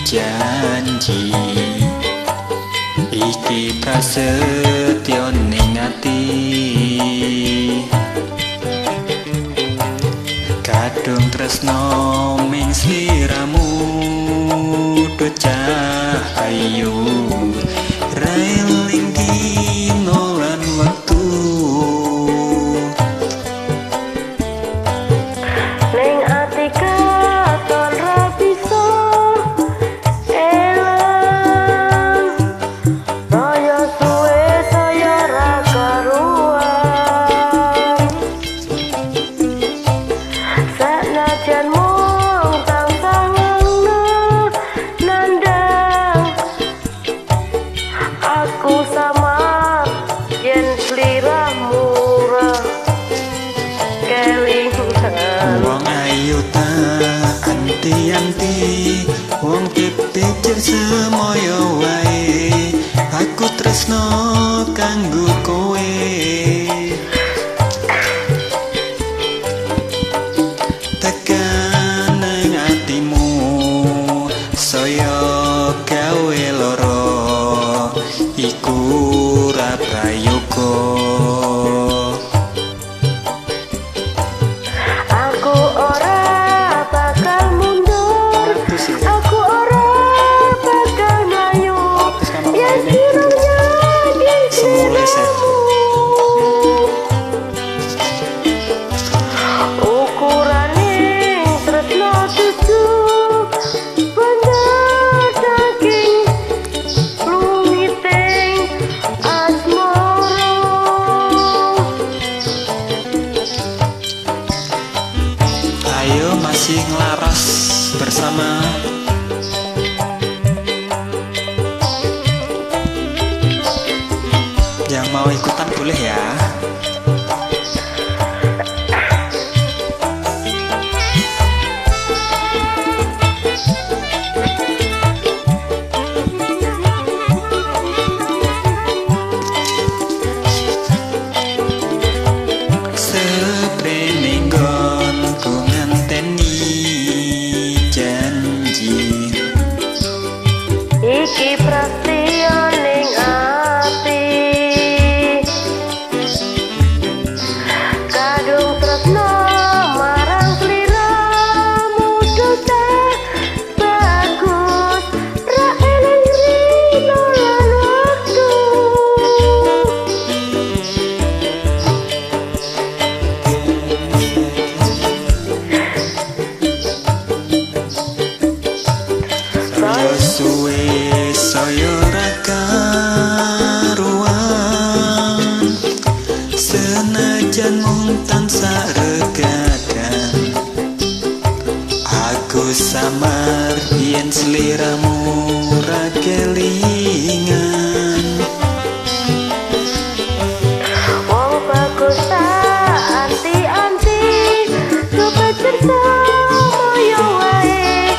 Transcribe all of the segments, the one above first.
janji iki prasetyo ning ati kadung tresno ming sliramu do cahayu railing dino lan wektu ning ati katon ra bisa elang saya suwe saya ra karuan sanajan mung tansah nandang aku sama yen sliramu ra kelingan wong ayu ta anti-anti wong kepicir semoyo wae aku tresno kanggo kowe tekan nang atimu saya gawe loro iku ra prayoga aku ora bakal mundur aku ora bakal mlayu yen dirungnya semule sehat ukurane tresno dudu bener daging lumiting asmara ayo masih ngelaras bersama yang mau ikutan boleh ya. Seprene nggonku nganteni janji iki prasetyo ning ati kadung tresno marang sliramu dosa bagus ra eling rino lan waktu saya suwe saya ra karuan senajan mung tansah regadan aku samar yen sliramu ra kelingan wong bagus tak anti-anti kepecir semoyo wae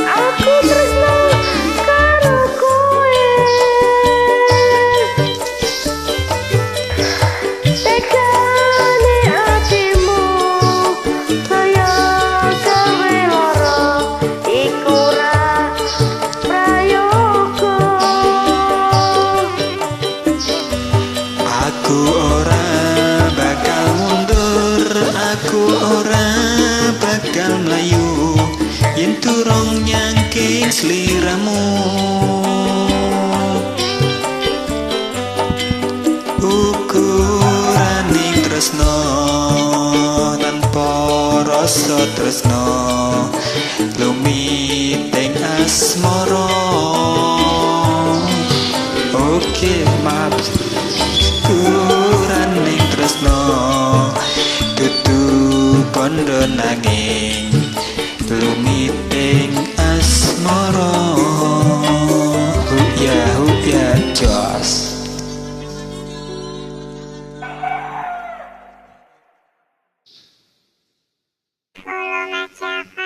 aku tresno karo kowe tekane atimu saya gawe loro iku ra prayoga aku ora bakal mundur aku ora bakal mlayu yen turung nyangking sliramu ukuraning tresno tanpa rasa tresno lumiting asmara oke maaf ukuraning tresno dudu kondo nanging lumiting asmara ya jos Follow my channel.